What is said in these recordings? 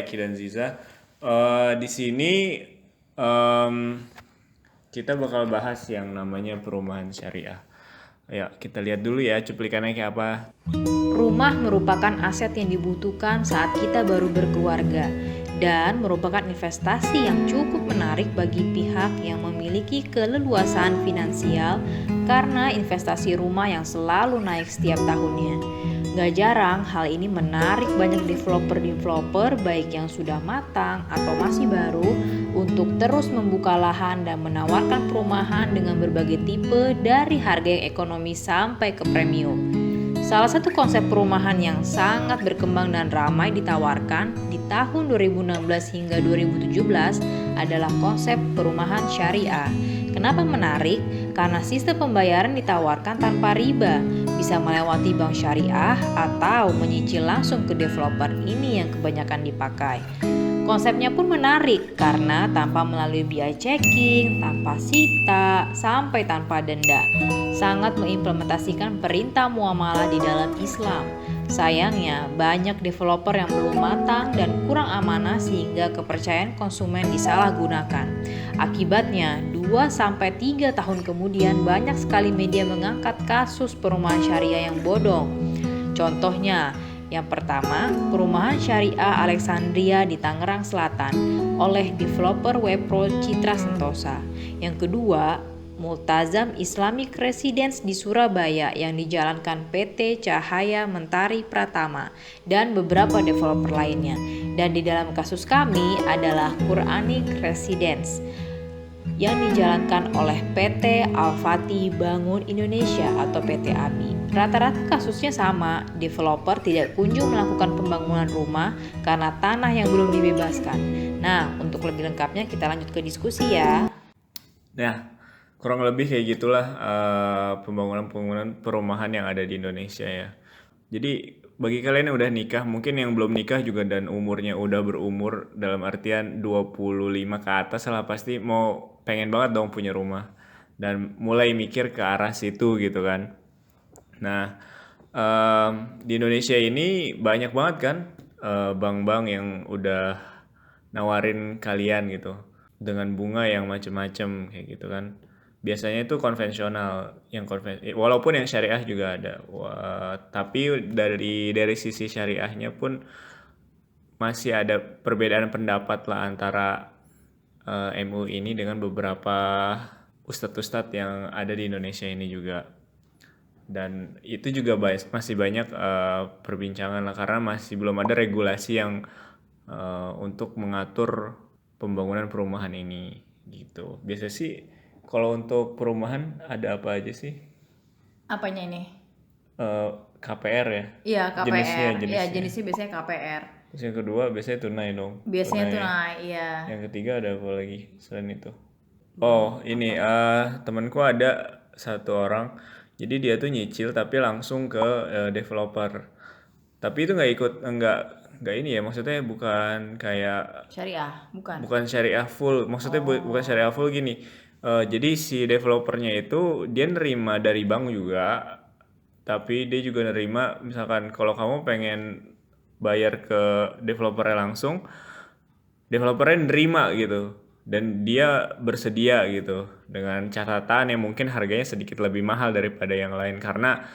Eki dan Ziza. Di sini em, kita bakal bahas yang namanya perumahan syariah. Ya, kita lihat dulu ya cuplikannya kayak apa. Rumah merupakan aset yang dibutuhkan saat kita baru berkeluarga dan merupakan investasi yang cukup menarik bagi pihak yang memiliki keleluasaan finansial karena investasi rumah yang selalu naik setiap tahunnya. Gak jarang hal ini menarik banyak developer baik yang sudah matang atau masih baru untuk terus membuka lahan dan menawarkan perumahan dengan berbagai tipe dari harga yang ekonomis sampai ke premium. Salah satu konsep perumahan yang sangat berkembang dan ramai ditawarkan di tahun 2016 hingga 2017 adalah konsep perumahan syariah. Kenapa menarik? Karena sistem pembayaran ditawarkan tanpa riba, bisa melewati bank syariah atau menyicil langsung ke developer. Ini yang kebanyakan dipakai. Konsepnya pun menarik karena tanpa melalui biaya checking, tanpa sita, sampai tanpa denda. Sangat mengimplementasikan perintah muamalah di dalam Islam. Sayangnya, banyak developer yang belum matang dan kurang amanah sehingga kepercayaan konsumen disalahgunakan. Akibatnya, 2-3 tahun kemudian banyak sekali media mengangkat kasus perumahan syariah yang bodong. Contohnya, yang pertama, perumahan syariah Alexandria di Tangerang Selatan oleh developer Wepro Citra Sentosa. Yang kedua, Multazam Islamic Residence di Surabaya yang dijalankan PT Cahaya Mentari Pratama dan beberapa developer lainnya. Dan di dalam kasus kami adalah Quranic Residence yang dijalankan oleh PT Al-Fatih Bangun Indonesia atau PT ABI. Rata-rata kasusnya sama, developer tidak kunjung melakukan pembangunan rumah karena tanah yang belum dibebaskan. Nah, untuk lebih lengkapnya kita lanjut ke diskusi ya. Nah, kurang lebih kayak gitulah pembangunan perumahan yang ada di Indonesia ya. Jadi bagi kalian yang udah nikah, mungkin yang belum nikah juga dan umurnya udah berumur dalam artian 25 ke atas lah pasti mau pengen banget dong punya rumah dan mulai mikir ke arah situ gitu kan. Nah, di Indonesia ini banyak banget kan bank-bank yang udah nawarin kalian gitu dengan bunga yang macem-macem kayak gitu kan. Biasanya itu konvensional, walaupun yang syariah juga ada. Tapi dari sisi syariahnya pun masih ada perbedaan pendapat lah antara MUI ini dengan beberapa ustadz-ustadz yang ada di Indonesia ini juga. Dan itu juga masih banyak perbincangan lah karena masih belum ada regulasi yang untuk mengatur pembangunan perumahan ini gitu. Biasa sih kalau untuk perumahan ada apa aja sih? Apanya ini? Eh, KPR ya. Iya, Jenisnya KPR. Iya, jenisnya. jenisnya biasanya KPR. Terus yang kedua biasanya tunai dong. Biasanya Tunai. tunai, iya. Yang ketiga ada apa lagi selain itu? Oh, ini temanku ada satu orang. Jadi dia tuh nyicil tapi langsung ke developer. Tapi itu nggak ini ya, maksudnya bukan kayak Syariah, bukan. bukan syariah full. Maksudnya bukan Oh. syariah full gini. Jadi si developernya itu dia nerima dari bank juga, tapi dia juga nerima misalkan kalau kamu pengen bayar ke developernya langsung, developernya nerima gitu dan dia bersedia gitu dengan catatan yang mungkin harganya sedikit lebih mahal daripada yang lain karena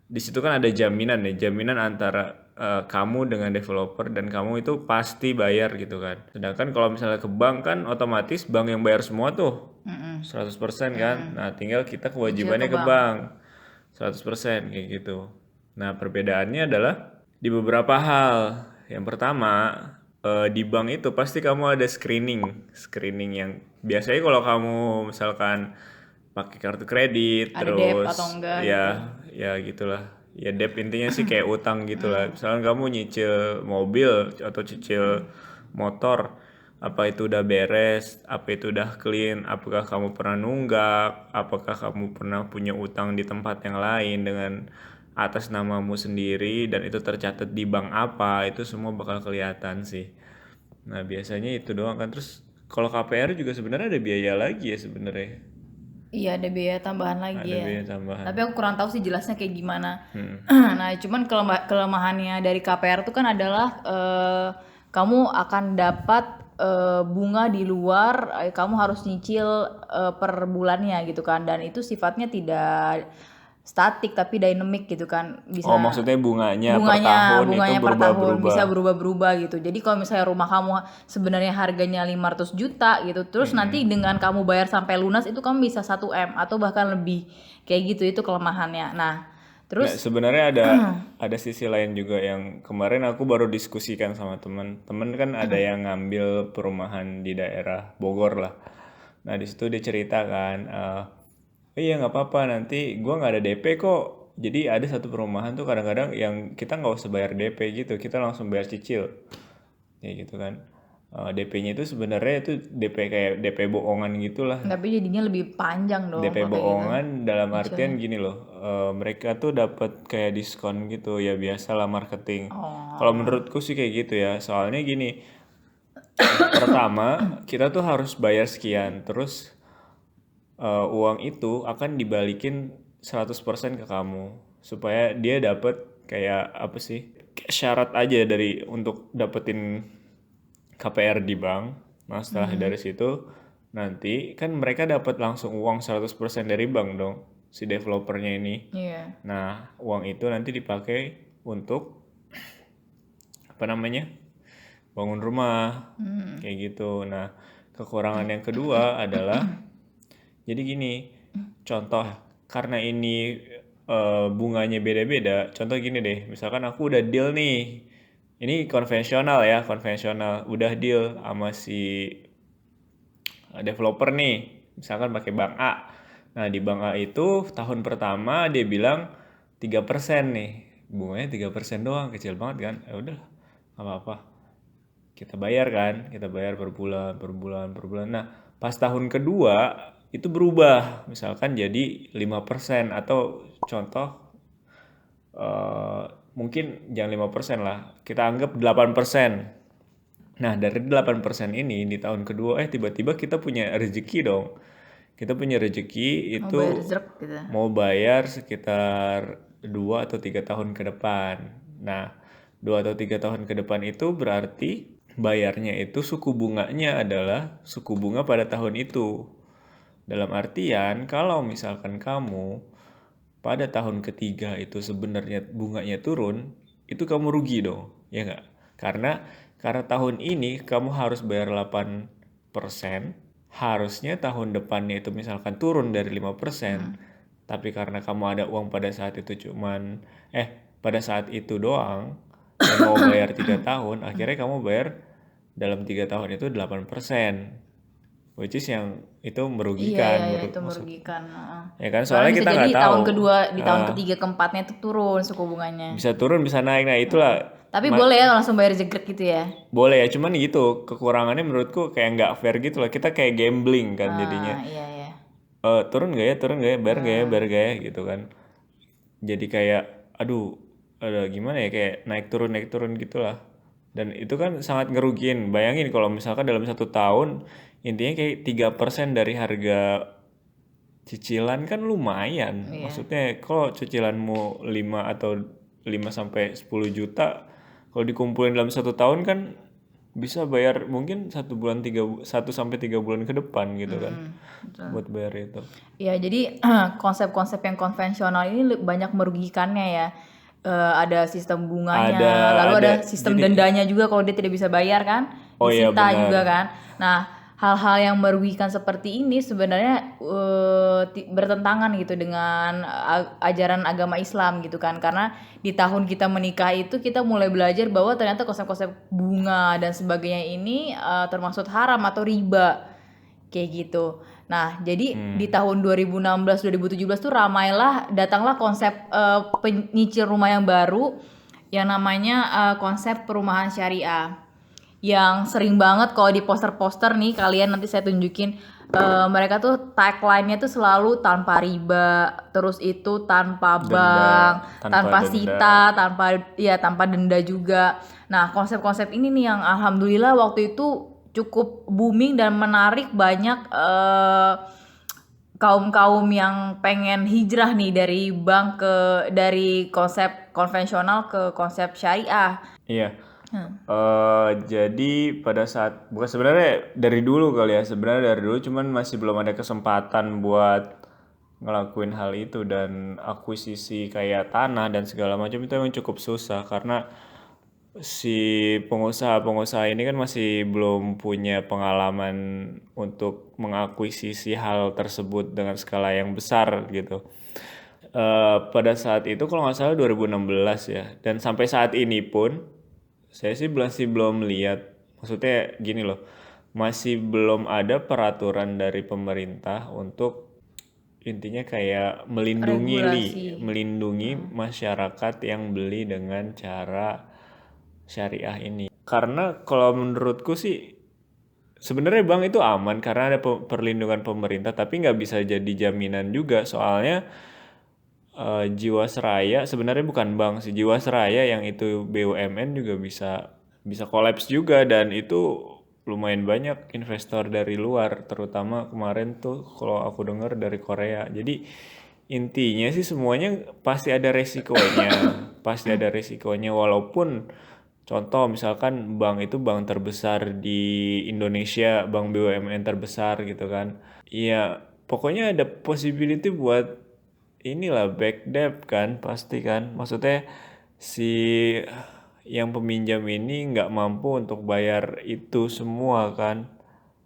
di situ kan ada jaminan ya, jaminan antara kamu dengan developer dan kamu itu pasti bayar gitu kan. Sedangkan kalau misalnya ke bank kan otomatis bank yang bayar semua tuh Mm-mm. 100% kan. Nah, tinggal kita Nyicil ke kewajibannya ke bank. bank 100% kayak gitu. Nah, perbedaannya adalah di beberapa hal. Yang pertama, di bank itu pasti kamu ada screening yang biasanya kalau kamu misalkan pakai kartu kredit Ada debt atau terus enggak gitu. ya gitulah. Ya debt intinya sih kayak utang gitulah. Misalkan kamu nyicil mobil atau cicil motor, apa itu udah beres, apa itu udah clean, apakah kamu pernah nunggak, apakah kamu pernah punya utang di tempat yang lain dengan atas namamu sendiri dan itu tercatat di bank apa, itu semua bakal kelihatan sih. Nah, biasanya itu doang kan. Terus kalau KPR juga sebenarnya ada biaya lagi ya sebenarnya. Iya, ada biaya tambahan lagi Ada ya. biaya tambahan. Tapi aku kurang tahu sih jelasnya kayak gimana. Hmm. Nah, cuman kelemahannya dari KPR itu kan adalah kamu akan dapat bunga di luar, kamu harus nyicil per bulannya gitu kan, dan itu sifatnya tidak statik tapi dynamic gitu kan, bisa Oh, maksudnya bunganya per tahun itu per tahun bisa berubah-berubah. berubah-berubah gitu. Jadi kalau misalnya rumah kamu sebenarnya harganya 500 juta gitu, terus nanti dengan kamu bayar sampai lunas itu kamu bisa 1 M atau bahkan lebih, kayak gitu. Itu kelemahannya. Nah Nah, terus sebenarnya ada sisi lain juga yang kemarin aku baru diskusikan sama teman. Teman kan ada yang ngambil perumahan di daerah Bogor lah. Nah, di situ dia cerita kan, iya nggak apa-apa nanti gua nggak ada DP kok. Jadi ada satu perumahan tuh kadang-kadang yang kita nggak usah bayar DP gitu, kita langsung bayar cicil, kayak gitu kan. DP-nya itu sebenarnya itu DP kayak DP bohongan gitulah. tapi jadinya lebih panjang dong DP kalau kayak gitu bohongan dalam artian cicilnya. gini loh, mereka tuh dapat kayak diskon gitu ya biasalah marketing. Kalau Oh. menurutku sih kayak gitu ya, soalnya gini, pertama kita tuh harus bayar sekian, terus uang itu akan dibalikin 100% ke kamu supaya dia dapat kayak apa sih? Kayak syarat aja dari untuk dapetin KPR di bank. Nah, setelah dari situ nanti kan mereka dapat langsung uang 100% dari bank dong, si developernya ini. Iya. Nah, uang itu nanti dipakai untuk apa namanya? Bangun rumah. Kayak gitu. Nah, kekurangan yang kedua adalah jadi gini, contoh karena ini bunganya beda-beda. Contoh gini deh, misalkan aku udah deal nih. Ini konvensional ya, konvensional. Udah deal sama si developer nih, misalkan pakai bank A. Nah, di bank A itu tahun pertama dia bilang 3% nih. Bunganya 3% doang, kecil banget kan. Ya udah, nggak apa-apa. Kita bayar kan, kita bayar per bulan, per bulan, per bulan. Nah, pas tahun kedua itu berubah, misalkan jadi 5% atau contoh mungkin jangan 5% lah, kita anggap 8%. Nah, dari 8% ini di tahun kedua tiba-tiba kita punya rezeki dong. Kita punya rezeki Mau bayar itu zerk gitu. mau bayar sekitar 2 atau 3 tahun ke depan. Nah, 2 atau 3 tahun ke depan itu berarti bayarnya itu suku bunganya adalah suku bunga pada tahun itu. Dalam artian kalau misalkan kamu pada tahun ketiga itu sebenarnya bunganya turun, itu kamu rugi dong, ya nggak? Karena tahun ini kamu harus bayar 8%, harusnya tahun depannya itu misalkan turun dari 5%, tapi karena kamu ada uang pada saat itu pada saat itu doang, dan mau bayar 3 tahun, akhirnya kamu bayar dalam 3 tahun itu 8%, which is yang itu Iya, merugikan iya, iya, menurut itu maksud. merugikan. Heeh. Ya kan, Soalnya soalnya bisa kita jadi nggak tahun tahu. kedua, di tahun Ah, ketiga, keempatnya itu turun suku bunganya. bisa turun bisa naik, nah itulah Tapi boleh ya langsung bayar jegrek gitu ya. boleh ya, cuman gitu kekurangannya menurutku kayak nggak fair gitu lah, kita kayak gambling kan jadinya. Iya, iya. Turun nggak ya, turun nggak ya, bayar nggak ya, bayar nggak ya gitu kan. Jadi kayak aduh, ada gimana ya, kayak naik turun gitulah, dan itu kan sangat ngerugiin. Bayangin kalau misalkan dalam 1 tahun intinya kayak 3% dari harga cicilan kan lumayan. Iya. Maksudnya kalau cicilanmu 5 atau 5 sampai 10 juta, kalau dikumpulin dalam 1 tahun kan bisa bayar mungkin 1 sampai 3 bulan ke depan gitu kan, buat bayar itu. Ya, jadi konsep-konsep yang konvensional ini banyak merugikannya ya. Ada sistem bunganya, lalu ada sistem jadi dendanya juga kalau dia tidak bisa bayar kan, oh iya disita benar. juga kan. Nah, hal-hal yang merugikan seperti ini sebenarnya bertentangan gitu dengan ajaran agama Islam gitu kan. Karena di tahun kita menikah itu kita mulai belajar bahwa ternyata konsep-konsep bunga dan sebagainya ini termasuk haram atau riba. Kayak gitu. Nah, jadi di tahun 2016 2017 tuh datanglah konsep penyicil rumah yang baru yang namanya konsep perumahan syariah. Yang sering banget kalau di poster-poster nih, kalian nanti saya tunjukin, mereka tuh tagline-nya tuh selalu tanpa riba, terus itu tanpa bank, tanpa denda. sita, tanpa denda juga. Nah, konsep-konsep ini nih yang alhamdulillah waktu itu cukup booming dan menarik banyak kaum-kaum yang pengen hijrah nih dari konsep konvensional ke konsep syariah. Iya. Jadi pada saat bukan sebenarnya dari dulu kali ya, sebenarnya dari dulu cuman masih belum ada kesempatan buat ngelakuin hal itu, dan akuisisi kayak tanah dan segala macam itu emang cukup susah karena si pengusaha-pengusaha ini kan masih belum punya pengalaman untuk mengakuisisi hal tersebut dengan skala yang besar gitu. Pada saat itu kalau nggak salah 2016 ya, dan sampai saat ini pun saya sih masih belum lihat, maksudnya gini loh, masih belum ada peraturan dari pemerintah untuk intinya kayak Regulasi. melindungi masyarakat yang beli dengan cara syariah ini. Karena kalau menurutku sih sebenarnya bank itu aman karena ada perlindungan pemerintah, tapi nggak bisa jadi jaminan juga soalnya Jiwasraya sebenarnya bukan bank sih, Jiwasraya yang itu BUMN juga bisa bisa kolaps juga, dan itu lumayan banyak investor dari luar, terutama kemarin tuh kalau aku dengar dari Korea. Jadi intinya sih semuanya pasti ada resikonya, pasti ada resikonya, walaupun contoh misalkan bank itu bank terbesar di Indonesia, bank BUMN terbesar gitu kan. Iya, pokoknya ada possibility buat inilah back debt kan, pasti kan. Maksudnya si yang peminjam ini nggak mampu untuk bayar itu semua kan.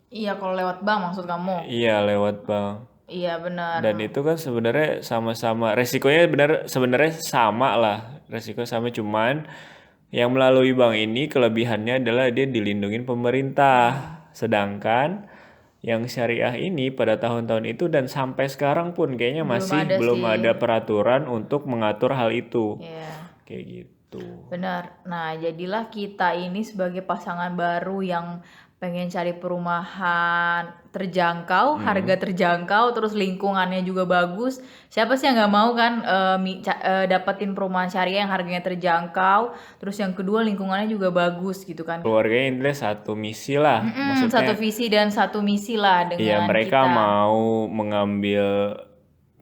Iya, kalau lewat bank maksud kamu? Iya, lewat bank. Iya, benar. Dan itu kan sebenarnya sama-sama resikonya sebenarnya sama lah. Resiko sama, cuman yang melalui bank ini kelebihannya adalah dia dilindungin pemerintah. Sedangkan yang syariah ini pada tahun-tahun itu dan sampai sekarang pun kayaknya Belum masih ada belum sih. ada peraturan untuk mengatur hal itu. Iya. Kayak gitu. Benar. Nah, jadilah kita ini sebagai pasangan baru yang pengen cari perumahan terjangkau, harga terjangkau, terus lingkungannya juga bagus. Siapa sih yang nggak mau kan dapetin perumahan syariah yang harganya terjangkau, terus yang kedua lingkungannya juga bagus gitu kan. Keluarganya intinya satu misi lah. Satu Maksudnya visi dan satu misi lah iya, dengan mereka kita. mau mengambil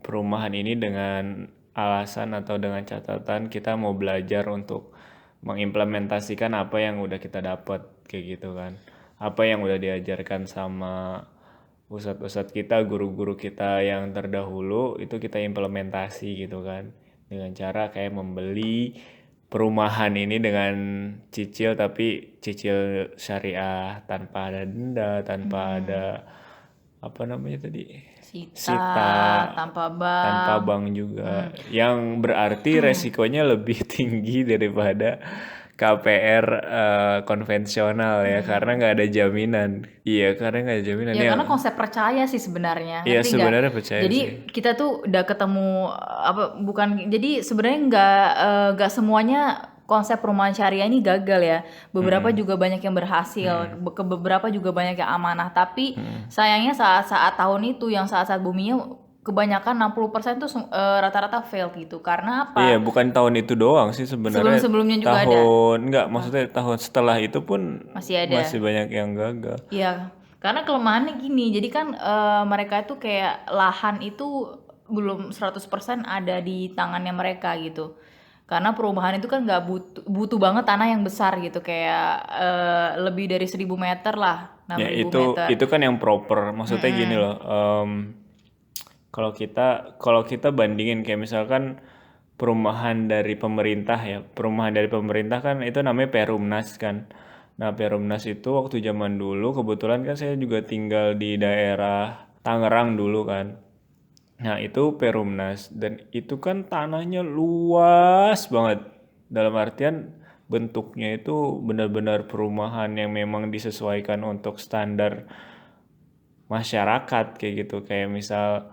perumahan ini dengan alasan atau dengan catatan kita mau belajar untuk mengimplementasikan apa yang udah kita dapat kayak gitu kan. Apa yang udah diajarkan sama ustadz-ustadz kita, guru-guru kita yang terdahulu itu kita implementasi gitu kan. Dengan cara kayak membeli perumahan ini dengan cicil, tapi cicil syariah tanpa ada denda, tanpa ada apa namanya tadi, Sita sita, tanpa tanpa bank. bank juga, yang berarti resikonya lebih tinggi daripada KPR konvensional ya, karena nggak ada jaminan. Iya, karena nggak ada jaminan Ya ya. karena konsep percaya sih sebenarnya, Iya, ngerti nggak? sebenarnya percaya Jadi sih. kita tuh udah ketemu jadi sebenarnya nggak semuanya konsep perumahan syariah ini gagal ya. Beberapa juga banyak yang berhasil, beberapa juga banyak yang amanah. Tapi sayangnya saat-saat tahun itu yang saat-saat buminya kebanyakan 60% tuh rata-rata failed gitu. Karena Iya, apa? bukan tahun itu doang sih sebenarnya. Sebelum-sebelumnya juga ada. Tahun enggak, maksudnya tahun setelah itu pun Masih ada. masih banyak yang gagal. Iya, karena kelemahannya gini, jadi kan mereka itu kayak lahan itu belum 100% ada di tangannya mereka gitu. Karena perumahan itu kan nggak butuh banget tanah yang besar gitu, kayak lebih dari 1.000 meter lah, Ya 6.000 meter. itu kan yang proper. Maksudnya gini loh. Kalau kita bandingin kayak misalkan perumahan dari pemerintah ya, perumahan dari pemerintah kan itu namanya Perumnas kan. Nah, Perumnas itu waktu zaman dulu kebetulan kan saya juga tinggal di daerah Tangerang dulu kan. Nah, itu Perumnas dan itu kan tanahnya luas banget. Dalam artian bentuknya itu benar-benar perumahan yang memang disesuaikan untuk standar masyarakat kayak gitu. Kayak misal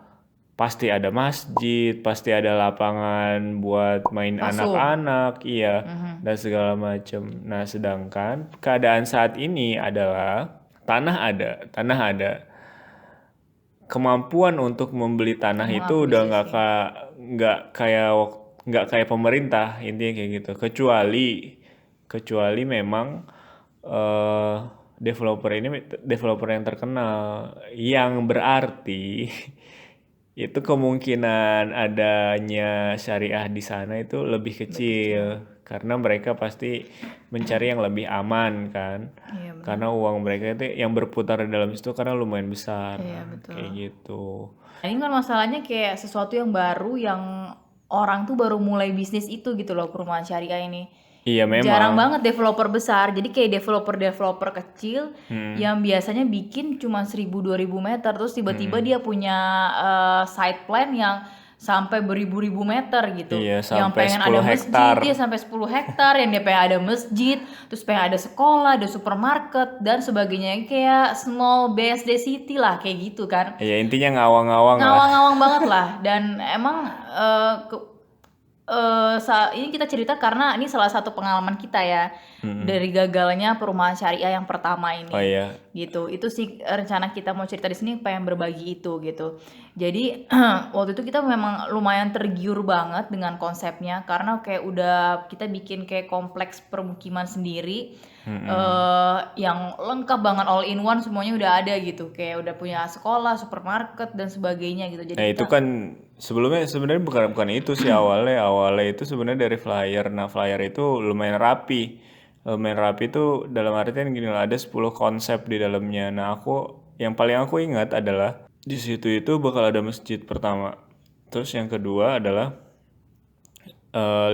pasti ada masjid, pasti ada lapangan buat main Masuk. anak-anak, iya, dan segala macam. Nah, sedangkan keadaan saat ini adalah tanah ada, kemampuan untuk membeli tanah itu udah nggak kayak nggak kayak pemerintah, intinya kayak gitu. Kecuali memang eh developer yang terkenal, yang berarti itu kemungkinan adanya syariah di sana itu lebih kecil karena mereka pasti mencari yang lebih aman kan, Iya benar. karena uang mereka itu yang berputar di dalam situ karena lumayan besar, Iya betul. kayak gitu. Nah, ini kan masalahnya kayak sesuatu yang baru yang orang tuh baru mulai bisnis itu gitu loh, perumahan syariah ini. Iya Jarang memang. banget developer besar, jadi kayak developer kecil yang biasanya bikin cuma 1.000-2.000 meter, terus tiba-tiba dia punya site plan yang sampai beribu-ribu meter gitu. Iya, Yang sampai pengen 10 ada masjid, hektar. dia sampai 10 hektar, yang dia pengen ada masjid, terus pengen ada sekolah, ada supermarket dan sebagainya, kayak small BSD city lah kayak gitu kan. Ya intinya ngawang-ngawang lah. Ngawang-ngawang banget lah, dan emang ini kita cerita karena ini salah satu pengalaman kita ya dari gagalnya perumahan syariah yang pertama ini. Oh iya. Gitu. Itu sih rencana kita mau cerita di sini, pengen berbagi itu gitu. Jadi waktu itu kita memang lumayan tergiur banget dengan konsepnya karena kayak udah kita bikin kayak kompleks permukiman sendiri yang lengkap banget, all in one, semuanya udah ada gitu. Kayak udah punya sekolah, supermarket dan sebagainya gitu. Jadi Nah itu kan sebelumnya sebenarnya bukan itu sih awalnya itu sebenarnya dari flyer. Nah flyer itu lumayan rapi. Lumayan rapi itu dalam artian gini lah, ada 10 konsep di dalamnya. Nah yang paling aku ingat adalah di situ itu bakal ada masjid pertama. Terus yang kedua adalah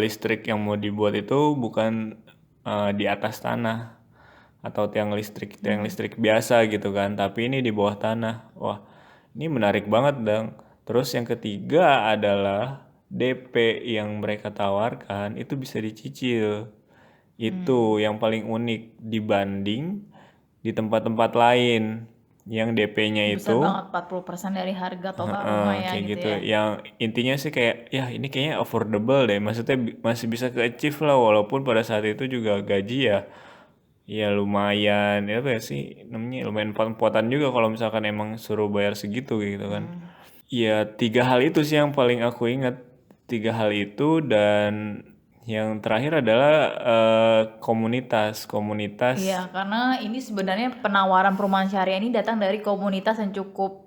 listrik yang mau dibuat itu bukan di atas tanah atau tiang listrik biasa gitu kan, tapi ini di bawah tanah. Wah, ini menarik banget dong. Terus yang ketiga adalah DP yang mereka tawarkan itu bisa dicicil. Itu yang paling unik dibanding di tempat-tempat lain yang DP-nya besar itu banget, 40% dari harga total rumah ya kayak gitu gitu. ya. Yang intinya sih kayak ya ini kayaknya affordable deh. Maksudnya masih bisa ke-achieve lah walaupun pada saat itu juga gaji ya lumayan ya apa ya sih namanya lumayan pot-potan juga kalau misalkan emang suruh bayar segitu gitu kan. Ya 3 hal itu sih yang paling aku ingat. 3 hal itu dan yang terakhir adalah komunitas. Iya, karena ini sebenarnya penawaran perumahan syariah ini datang dari komunitas yang cukup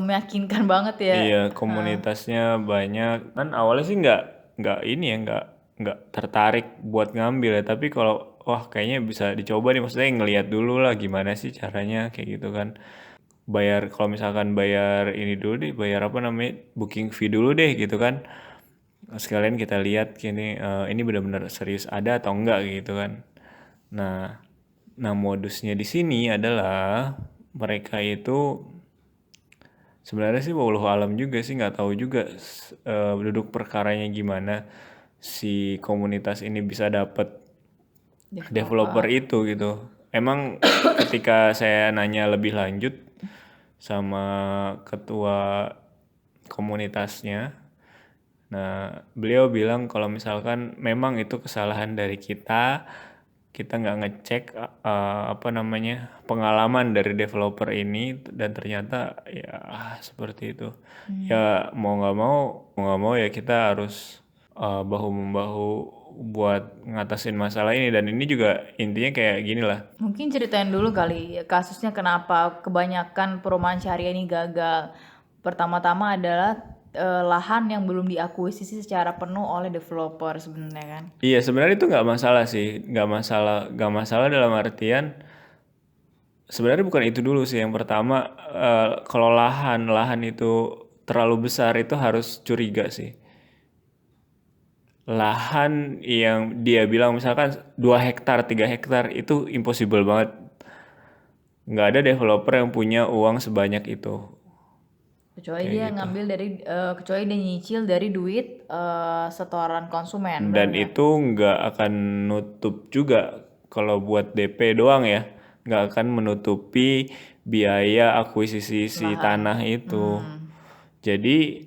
meyakinkan banget ya. Iya, komunitasnya banyak. Kan awalnya sih nggak ini ya, nggak tertarik buat ngambil ya. Tapi kalau wah kayaknya bisa dicoba nih, maksudnya ngelihat dulu lah gimana sih caranya kayak gitu kan. Kalau misalkan bayar ini dulu deh, bayar apa namanya, booking fee dulu deh gitu kan. Sekalian kita lihat ini benar-benar serius ada atau enggak gitu kan. Nah, modusnya di sini adalah mereka itu sebenarnya sih wallahu alam juga sih nggak tahu juga duduk perkaranya gimana si komunitas ini bisa dapat developer itu gitu. Emang ketika saya nanya lebih lanjut sama ketua komunitasnya, nah beliau bilang kalau misalkan memang itu kesalahan dari kita nggak ngecek apa namanya pengalaman dari developer ini dan ternyata ya seperti itu. Ya mau nggak mau ya kita harus bahu membahu buat ngatasin masalah ini dan ini juga intinya kayak gini lah. Mungkin ceritain dulu kali kasusnya kenapa kebanyakan perumahan syariah ini gagal. Pertama-tama adalah lahan yang belum diakuisisi secara penuh oleh developer sebenarnya kan. Iya sebenarnya itu nggak masalah sih, nggak masalah dalam artian sebenarnya bukan itu dulu sih. Yang pertama kalau lahan itu terlalu besar itu harus curiga sih. Lahan yang dia bilang misalkan 2 hektar, 3 hektar itu impossible banget. Nggak ada developer yang punya uang sebanyak itu. Kecuali dia ngambil dari kecuali dia nyicil dari duit setoran konsumen. Dan itu nggak akan nutup juga kalau buat DP doang ya. Nggak akan menutupi biaya akuisisi si tanah itu. Jadi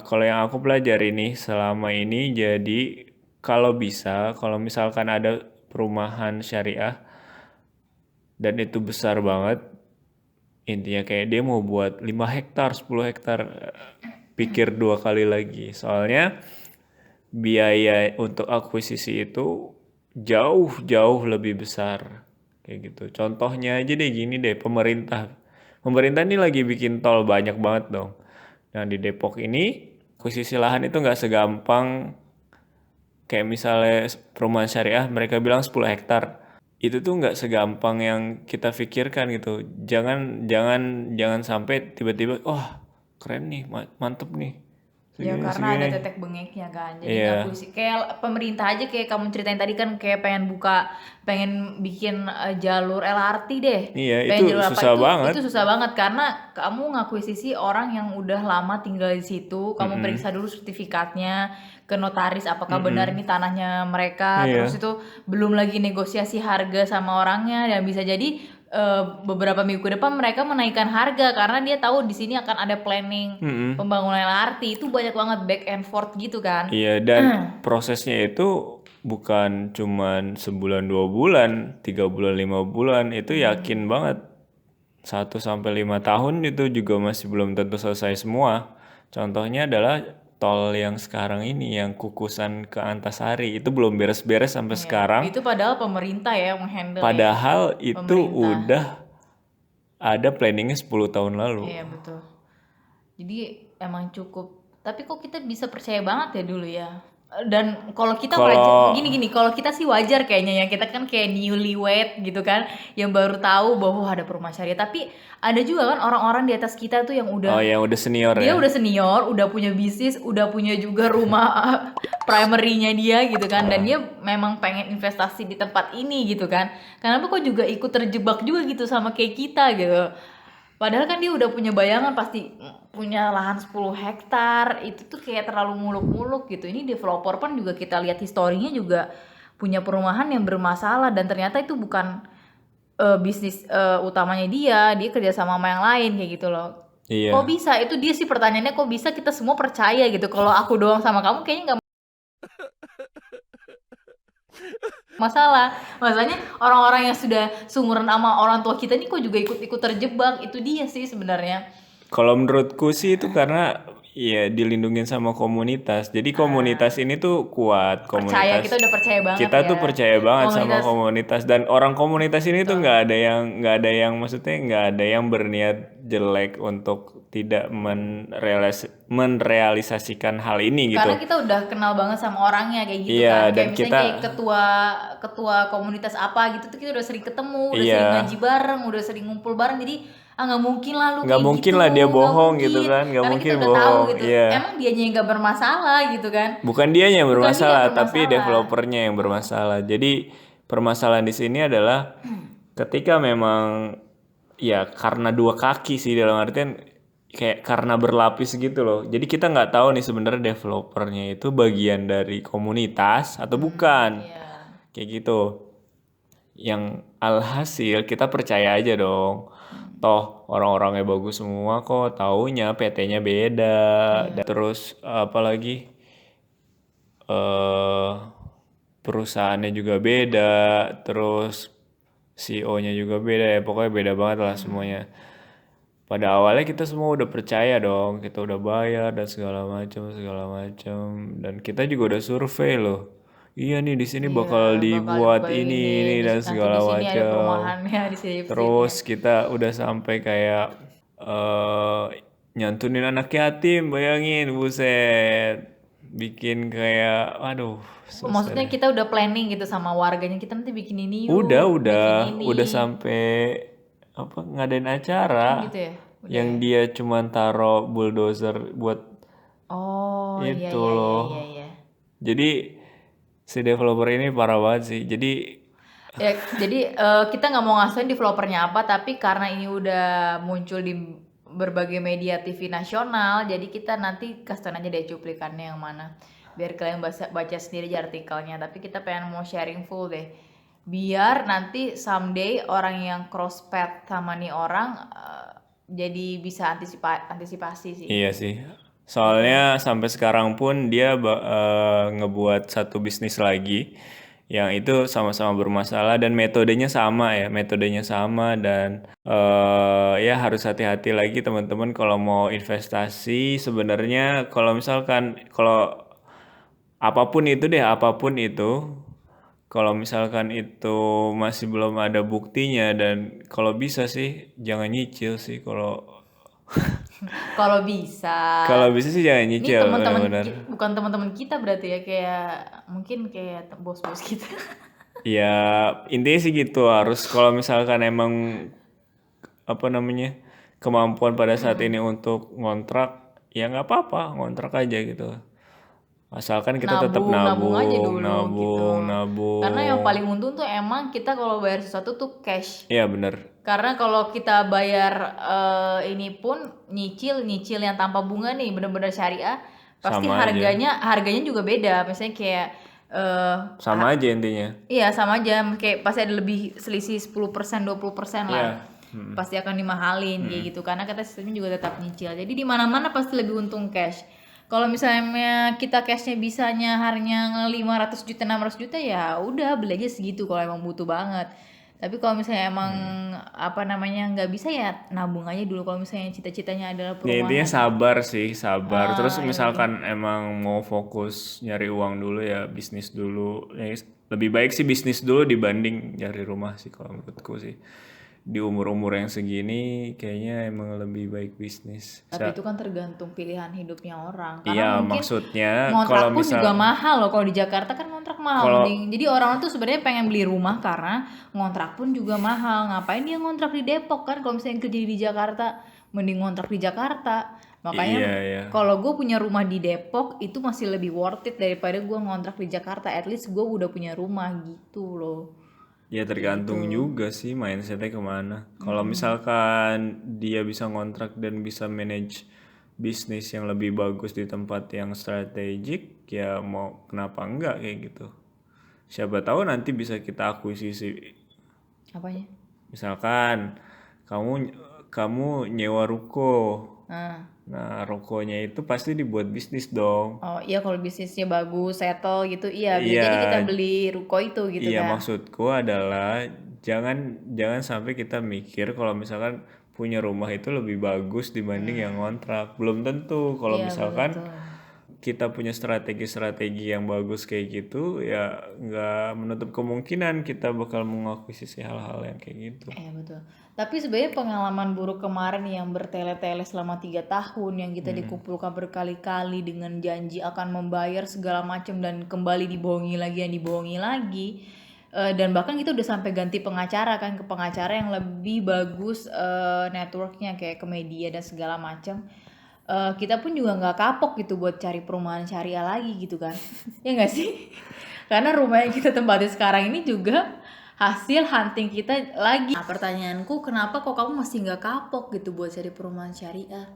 kalau yang aku pelajari nih selama ini jadi kalau misalkan ada perumahan syariah dan itu besar banget intinya kayak dia mau buat 5 hektar 10 hektar pikir 2 kali lagi soalnya biaya untuk akuisisi itu jauh lebih besar kayak gitu. Contohnya aja deh gini deh, pemerintah ini lagi bikin tol banyak banget dong. Nah di Depok ini akuisisi lahan itu nggak segampang Kayak misalnya perumahan syariah mereka bilang 10 hektar. Itu tuh nggak segampang yang kita pikirkan gitu. Jangan jangan jangan sampai tiba-tiba, wah keren nih, mantep nih. Ya Segini karena ada segini. tetek bengeknya kan. Jadi Iya, ngakuisisi kayak pemerintah aja kayak kamu ceritain tadi kan kayak pengen bikin jalur LRT deh. iya itu Pengen jalur apa susah banget. itu susah banget karena kamu ngakuisisi orang yang udah lama tinggal di situ, kamu Mm-mm, periksa dulu sertifikatnya ke notaris apakah benar ini mm-mm. tanahnya mereka, terus Iya, itu belum lagi negosiasi harga sama orangnya dan bisa jadi beberapa minggu ke depan mereka menaikkan harga karena dia tahu di sini akan ada planning mm-mm. pembangunan LRT itu banyak banget back and forth gitu kan. Iya, dan prosesnya itu bukan cuman sebulan 2 bulan, 3 bulan 5 bulan, itu yakin banget 1 sampai 5 tahun itu juga masih belum tentu selesai semua. Contohnya adalah tol yang sekarang ini yang Kukusan ke Antasari itu belum beres-beres sampai Iya, sekarang. itu padahal pemerintah ya yang menghandle ya. Padahal itu Pemerintah. udah ada planningnya 10 tahun lalu. Iya betul. Jadi emang cukup. Tapi kok kita bisa percaya banget ya dulu ya. Dan kalau kita wajar, Kalau gini-gini, kalau kita sih wajar kayaknya ya kita kan kayak newlywed gitu kan, yang baru tahu bahwa ada perumahan syariah. Tapi ada juga kan orang-orang di atas kita tuh yang oh udah yang udah senior dia ya. udah senior, udah punya bisnis, udah punya juga rumah primary-nya dia gitu kan, dan dia memang pengen investasi di tempat ini gitu kan. Kenapa kok juga ikut terjebak juga gitu sama kayak kita gitu. Padahal kan dia udah punya bayangan pasti punya lahan 10 hektar, itu tuh kayak terlalu muluk-muluk gitu. Ini developer pun juga kita lihat historinya juga punya perumahan yang bermasalah dan ternyata itu bukan bisnis utamanya dia kerja sama yang lain kayak gitu loh. Kok Iya. bisa? Itu dia sih pertanyaannya, kok bisa kita semua percaya gitu. Kalau aku doang sama kamu kayaknya nggak masalah. Masalahnya orang-orang yang sudah seumuran sama orang tua kita nih kok juga ikut-ikut terjebak. Itu dia sih sebenarnya. Kalau menurutku sih itu karena ya dilindungin sama komunitas. Jadi komunitas ini tuh kuat, Percaya, kita komunitas udah percaya banget kita ya. tuh percaya banget sama Komunitas komunitas dan orang komunitas ini tuh betul. nggak ada yang maksudnya nggak ada yang berniat jelek untuk tidak menrealisasikan hal ini Karena gitu. kita udah kenal banget sama orangnya kayak gitu Iya kan. dan Kayak misalnya kita kayak ketua ketua komunitas apa gitu tuh kita udah sering ketemu, udah sering iya ngaji bareng, udah sering ngumpul bareng. Jadi nggak mungkin lah lu nggak kayak mungkin gitu, lah dia nggak bohong gitu mungkin. kan, nggak Karena kita mungkin udah tahu bohong. gitu. Iya. Emang dianya yang nggak bermasalah gitu kan. Bukan dianya yang Bukan dia yang bermasalah, tapi bermasalah. developernya yang bermasalah. Jadi permasalahan di sini adalah ketika memang ya karena dua kaki sih dalam artian kayak karena berlapis gitu loh. Jadi kita nggak tahu nih sebenarnya developernya itu bagian dari komunitas atau bukan. Iya. Kayak gitu. Yang alhasil kita percaya aja dong. Toh orang-orangnya bagus semua kok, taunya PT-nya beda. Dan terus apalagi eh perusahaannya juga beda, terus CEO-nya juga beda ya, pokoknya beda banget lah semuanya. Pada awalnya kita semua udah percaya dong, kita udah bayar dan segala macam, dan kita juga udah survei loh. Iya nih di sini Iya, bakal bakal dibuat ini, ini dan nanti di segala sini ada macam. perumahannya di sini. Terus kita udah sampai kayak eh nyantunin anak yatim, bayangin, buset. Bikin kayak, aduh, susah Maksudnya deh. kita udah planning gitu sama warganya, kita nanti bikin ini yuk, bikin ini. Udah sampai apa ngadain acara Gitu ya. Udah yang ya. dia cuman taro bulldozer buat Oh iya itu iya iya loh. iya iya. Jadi si developer ini parah banget sih. Jadi Ya, jadi kita nggak mau ngasuhin developernya apa, tapi karena ini udah muncul di berbagai media TV nasional, jadi kita nanti custom aja deh cuplikannya yang mana, biar kalian baca sendiri aja artikelnya. Tapi kita pengen mau sharing full deh, biar nanti someday orang yang cross path sama nih orang jadi bisa antisipasi sih. iya sih. Soalnya sampai sekarang pun dia ngebuat satu bisnis lagi yang itu sama-sama bermasalah dan metodenya sama dan ya harus hati-hati lagi teman-teman kalau mau investasi sebenarnya kalau misalkan kalau apapun itu kalau misalkan itu masih belum ada buktinya dan kalau bisa sih jangan nyicil sih kalau Kalau bisa. Kalau bisa sih jangan Ini nyicil, teman-teman benar-benar. bukan teman-teman kita berarti ya, kayak mungkin kayak bos-bos kita. Ya intinya sih gitu, harus kalau misalkan emang apa namanya kemampuan pada saat ini untuk ngontrak, ya nggak apa-apa ngontrak aja gitu. Asalkan kita tetap Nabung aja nabung, dulu gitu. nabung, Karena yang nabung. paling untung tuh emang kita kalau bayar sesuatu tuh cash. Iya bener. Karena kalau kita bayar ini pun nyicil yang tanpa bunga nih bener-bener syariah, pasti Sama aja. harganya juga beda. Misalnya kayak Sama aja intinya. iya sama aja, kayak pasti ada lebih selisih 10% 20% Iya. lah. Pasti akan dimahalin kayak gitu karena kita sistemnya juga tetap nyicil. Jadi di mana-mana pasti lebih untung cash. Kalau misalnya kita cashnya bisanya harinya 500 juta 600 juta ya udah beli aja segitu kalau emang butuh banget. Tapi kalau misalnya emang apa namanya nggak bisa ya nabung aja dulu kalau misalnya cita-citanya adalah Ya intinya perumahan. sabar sih, sabar. Terus Ya misalkan emang mau fokus nyari uang dulu ya bisnis dulu. Ya, lebih baik sih bisnis dulu dibanding nyari rumah sih kalau menurutku sih. Di umur-umur yang segini kayaknya emang lebih baik bisnis. Tapi itu kan tergantung pilihan hidupnya orang. Karena Iya, mungkin maksudnya ngontrak kalau pun misal juga mahal loh. Kalau di Jakarta kan ngontrak mahal. kalau Jadi orang tuh sebenarnya pengen beli rumah karena ngontrak pun juga mahal. Ngapain dia ngontrak di Depok kan? Kalau misalnya kerja di Jakarta, mending ngontrak di Jakarta. Makanya iya ya. kalau gue punya rumah di Depok itu masih lebih worth it daripada gue ngontrak di Jakarta. At least gue udah punya rumah gitu loh. Ya tergantung juga sih mindsetnya kemana. Kalau misalkan dia bisa ngontrak dan bisa manage bisnis yang lebih bagus di tempat yang strategik, ya mau kenapa enggak kayak gitu. Siapa tahu nanti bisa kita akuisisi. Apanya? Misalkan kamu kamu nyewa ruko. Nah. Nah, rukonya itu pasti dibuat bisnis dong. Oh iya kalau bisnisnya bagus, settle gitu, iya bisa Iya, jadi kita beli ruko itu gitu iya kan. maksudku adalah jangan jangan sampai kita mikir kalau misalkan punya rumah itu lebih bagus dibanding yang ngontrak. Belum tentu. Kalau Iya misalkan betul. kita punya strategi-strategi yang bagus kayak gitu, ya nggak menutup kemungkinan kita bakal mengakuisisi hal-hal yang kayak gitu. Betul. Tapi sebenarnya pengalaman buruk kemarin yang bertele-tele selama 3 tahun yang kita dikumpulkan berkali-kali dengan janji akan membayar segala macam dan kembali dibohongi lagi. Dan bahkan kita udah sampai ganti pengacara kan ke pengacara yang lebih bagus networknya kayak ke media dan segala macam. Kita pun juga nggak kapok gitu buat cari perumahan syariah lagi gitu kan. Ya nggak sih? Karena rumah yang kita tempati sekarang ini juga hasil hunting kita lagi. Nah, pertanyaanku kenapa kok kamu masih nggak kapok gitu buat cari perumahan syariah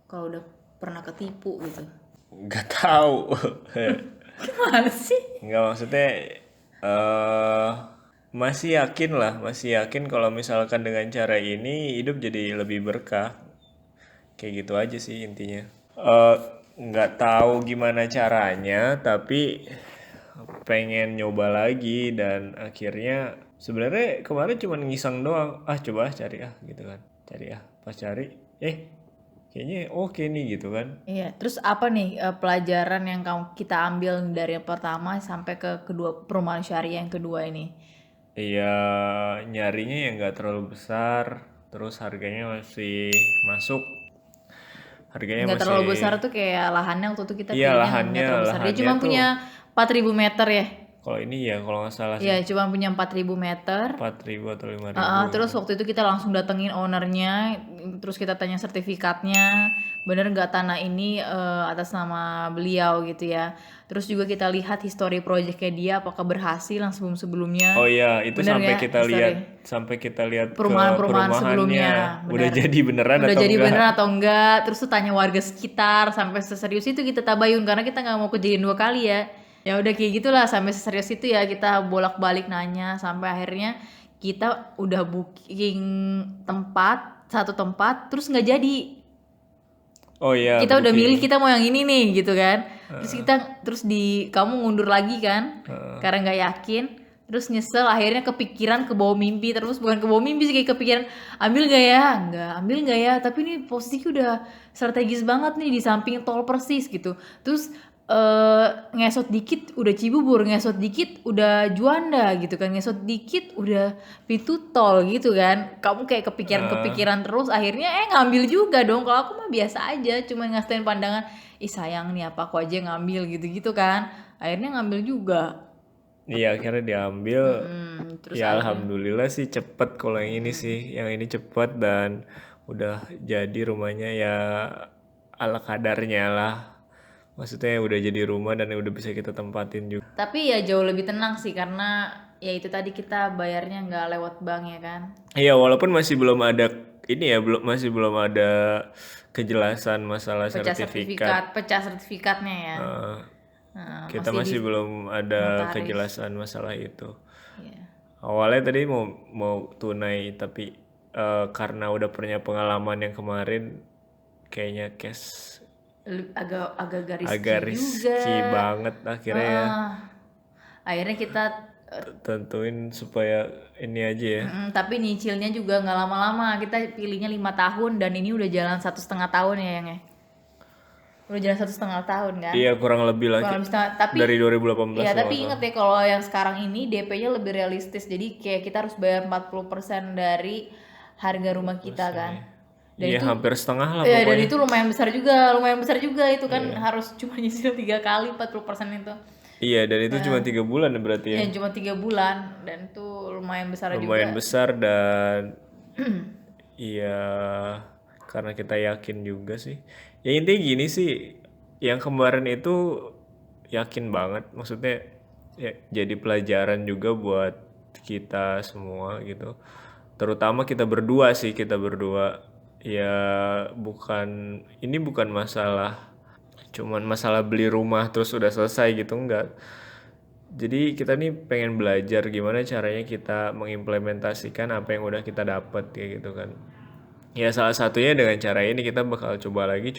kalau udah pernah ketipu gitu? Nggak tahu. Gimana sih? Nggak maksudnya masih yakin kalau misalkan dengan cara ini hidup jadi lebih berkah. Kayak gitu aja sih intinya. Eh, nggak tahu gimana caranya, tapi pengen nyoba lagi dan akhirnya sebenarnya kemarin cuma ngiseng doang. Coba cari gitu kan. Cari pas cari, kayaknya oke nih gitu kan. Iya, terus apa nih pelajaran yang kita ambil dari yang pertama sampai ke kedua perumahan syariah yang kedua ini? Iya, nyarinya yang nggak terlalu besar, terus harganya masih masuk. Harganya Nggak terlalu masih, besar tuh kayak lahannya waktu itu kita iya pilihnya nggak lahannya, terlalu besar. Dia lahannya cuma tuh punya 4.000 meter ya. kalau ini ya kalau nggak salah sih Iya, cuma punya 4.000 meter. 4.000 atau 5.000. Terus waktu itu kita langsung datengin ownernya, terus kita tanya sertifikatnya, bener nggak tanah ini atas nama beliau gitu ya. Terus juga kita lihat history projectnya dia, apakah berhasil yang sebelum-sebelumnya. Oh iya, itu Bener sampai nggak kita history? lihat ke Perumahan-perumahan perumahannya. sebelumnya, Udah bener. jadi beneran Udah atau jadi enggak? bener atau enggak, terus tuh tanya warga sekitar, sampai seserius itu kita tabayun karena kita nggak mau kejadian 2 kali ya. Ya udah kayak gitulah, sampai seserius itu ya kita bolak-balik nanya sampai akhirnya kita udah booking satu tempat terus nggak jadi. Oh iya, Kita udah booking. milih kita mau yang ini nih gitu kan. Terus kamu ngundur lagi kan karena nggak yakin. Terus nyesel akhirnya kepikiran ke bawah mimpi, terus bukan ke bawah mimpi sih, kayak kepikiran ambil gak ya, nggak ambil gak ya, tapi ini posisi udah strategis banget nih di samping tol persis gitu. Terus ngesot dikit udah Cibubur, ngesot dikit udah Juanda gitu kan, ngesot dikit udah pintu tol gitu kan. Kamu kayak kepikiran terus, akhirnya ngambil juga dong. Kalau aku mah biasa aja, cuma ngastain pandangan, ih sayang nih apa aku aja ngambil gitu-gitu kan. Akhirnya ngambil juga. Iya, akhirnya diambil. Terus Ya akhirnya alhamdulillah sih cepet kalau yang ini sih, yang ini cepet dan udah jadi rumahnya ya ala kadarnya lah. Maksudnya udah jadi rumah dan udah bisa kita tempatin juga. tapi ya jauh lebih tenang sih karena ya itu tadi kita bayarnya nggak lewat bank ya kan. Iya, walaupun masih belum ada ini ya, masih belum ada kejelasan masalah sertifikat. Pecah sertifikatnya ya. Eh, kita Masih masih di belum ada notaris. kejelasan masalah itu. Iya. Awalnya tadi mau tunai tapi karena udah punya pengalaman yang kemarin kayaknya cash Agak garis agak juga. risky banget akhirnya ya. Akhirnya kita Tentuin supaya ini aja ya. tapi nyicilnya juga nggak lama-lama. Kita pilihnya 5 tahun dan ini udah jalan 1,5 tahun ya yang ya. Udah jalan 1,5 tahun kan. Iya kurang lebih lah Kurang lebih setengah, tapi dari 2018 ya kalau tapi nggak inget ya kalau yang sekarang ini DP-nya lebih realistis. Jadi kayak kita harus bayar 40% dari harga rumah kita kan. salah. Iya hampir setengah lah Ya, dan pokoknya. itu lumayan besar juga itu kan harus cuma nyicil 3 kali 40% itu. Iya dan itu cuma 3 bulan ya berarti ya. Ya cuma 3 bulan dan itu lumayan besar Lumayan juga. besar dan iya karena kita yakin juga sih. Ya intinya gini sih, yang kemarin itu yakin banget, maksudnya ya jadi pelajaran juga buat kita semua gitu. Terutama kita berdua sih, kita berdua. Ya ini bukan masalah cuman masalah beli rumah terus udah selesai gitu enggak. Jadi kita nih pengen belajar gimana caranya kita mengimplementasikan apa yang udah kita dapat kayak gitu kan. Ya salah satunya dengan cara ini kita bakal coba lagi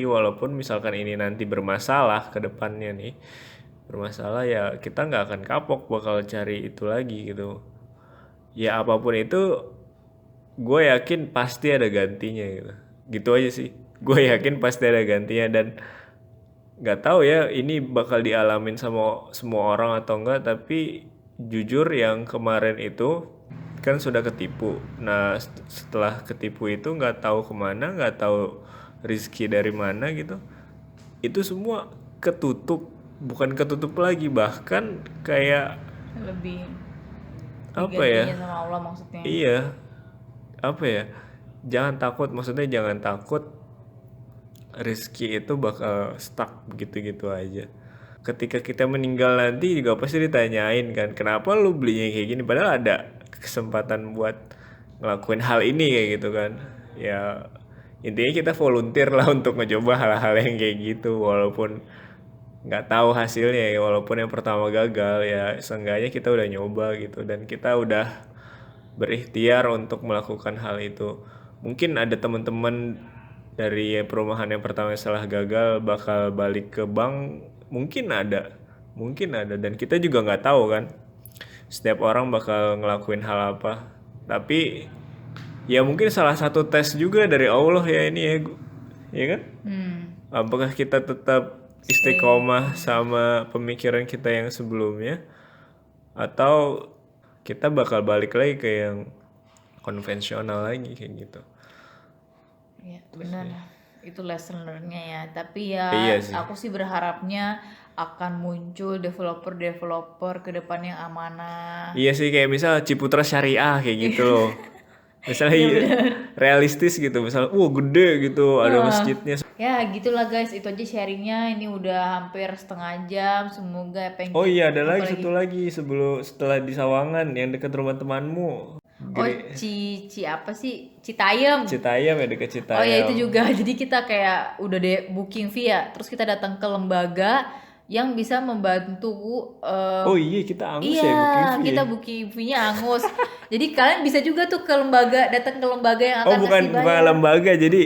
walaupun misalkan ini nanti bermasalah ke depannya nih. Bermasalah ya kita nggak akan kapok bakal cari itu lagi gitu. Ya apapun itu gue yakin pasti ada gantinya gitu. Gitu aja sih. Gue yakin pasti ada gantinya dan nggak tahu ya ini bakal dialamin sama semua orang atau enggak tapi jujur yang kemarin itu kan sudah ketipu. Nah setelah ketipu itu nggak tahu kemana, nggak tahu rizki dari mana gitu. Itu semua ketutup, bukan ketutup lagi bahkan kayak Lebih apa ya? digantinya sama Allah maksudnya. Iya, apa ya? Jangan takut, maksudnya jangan takut rezeki itu bakal stuck gitu-gitu aja. Ketika kita meninggal nanti juga pasti ditanyain kan, kenapa lu belinya kayak gini? Padahal ada kesempatan buat ngelakuin hal ini kayak gitu kan. Ya intinya kita volunteer lah untuk ngecoba hal-hal yang kayak gitu, walaupun nggak tahu hasilnya ya, walaupun yang pertama gagal ya, seenggaknya kita udah nyoba gitu dan kita udah berikhtiar untuk melakukan hal itu. Mungkin ada teman-teman dari perumahan yang pertama setelah gagal bakal balik ke bank, mungkin ada dan kita juga nggak tahu kan setiap orang bakal ngelakuin hal apa, tapi ya mungkin salah satu tes juga dari Allah ya ini ya kan. Apakah kita tetap istiqomah sama pemikiran kita yang sebelumnya atau kita bakal balik lagi ke yang konvensional lagi kayak gitu. Iya, benar. Itu lesson learn-nya ya. Tapi ya Iya sih. aku sih berharapnya akan muncul developer ke depan yang amanah. Iya sih kayak misal Ciputra Syariah kayak gitu loh. Misalnya realistis gitu, misal gede gitu ada masjidnya. Ya gitulah guys, itu aja sharingnya. Ini udah hampir setengah jam. Semoga apa yang Oh iya ada lagi satu lagi setelah di Sawangan yang dekat rumah temanmu. Apa sih? Citayam. Citayam ya, dekat Citayam. Oh ya itu juga. Jadi kita kayak udah deh booking via. Terus kita datang ke lembaga yang bisa membantu. Oh iya kita angus ya Iya, booking fee kita ya? booking fee-nya angus. Jadi kalian bisa juga tuh ke lembaga, datang ke lembaga yang Oh akan bukan kasih bukan bayar. lembaga, jadi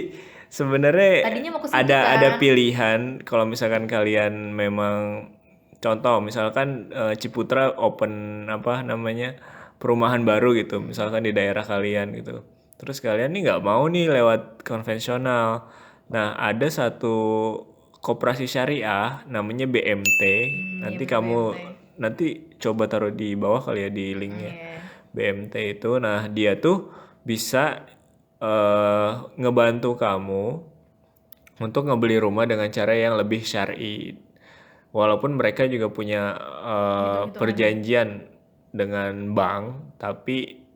sebenarnya Tadinya mau ke sini ada kan. pilihan kalau misalkan kalian memang contoh misalkan Ciputra open apa namanya perumahan baru gitu misalkan di daerah kalian gitu. Terus kalian nih nggak mau nih lewat konvensional. Nah ada satu koperasi syariah namanya BMT. Nanti kamu nanti coba taruh di bawah kali ya di linknya. BMT itu, nah dia tuh bisa ngebantu kamu untuk ngebeli rumah dengan cara yang lebih syar'i. Walaupun mereka juga punya perjanjian dengan bank, tapi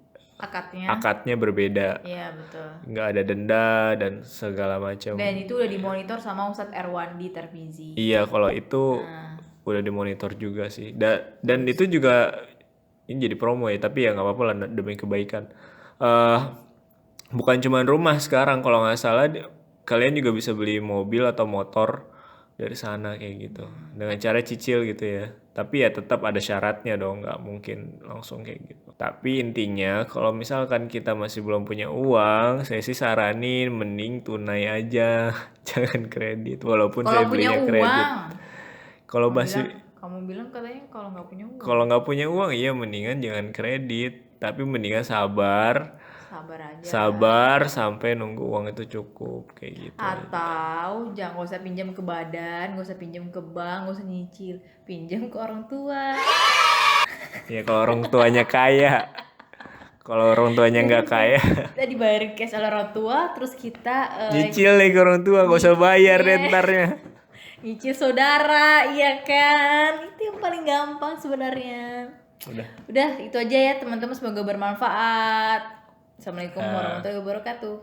akadnya berbeda. Iya betul. Nggak ada denda dan segala macam. Dan itu udah dimonitor sama Ustadz Erwandi Termizi. Iya, kalau itu udah dimonitor juga sih. Dan itu juga ini jadi promo ya, tapi ya nggak apa-apa lah demi kebaikan. Bukan cuma rumah sekarang, kalau nggak salah kalian juga bisa beli mobil atau motor dari sana kayak gitu. Dengan cara cicil gitu ya. Tapi ya tetap ada syaratnya dong, nggak mungkin langsung kayak gitu. Tapi intinya kalau misalkan kita masih belum punya uang, saya sih saranin mending tunai aja, jangan kredit. Walaupun saya Kalau punya belinya kredit. uang, Kalau masih kamu bilang katanya kalau nggak punya uang. kalau nggak punya uang iya mendingan jangan kredit, tapi mendingan sabar Sabar aja. sabar sampai nunggu uang itu cukup kayak gitu. Atau jangan, gak usah pinjam ke badan, gak usah pinjam ke bank, gak usah nyicil, pinjam ke orang tua. Ya kalau orang tuanya kaya. Kalau orang tuanya nggak kaya, Kita dibayarin cash oleh orang tua, terus kita nyicil nih ke orang tua, gak usah bayar deh ntarnya. nyicil saudara, iya kan? Itu yang paling gampang sebenarnya. Udah itu aja ya teman-teman, semoga bermanfaat. Assalamualaikum warahmatullahi wabarakatuh.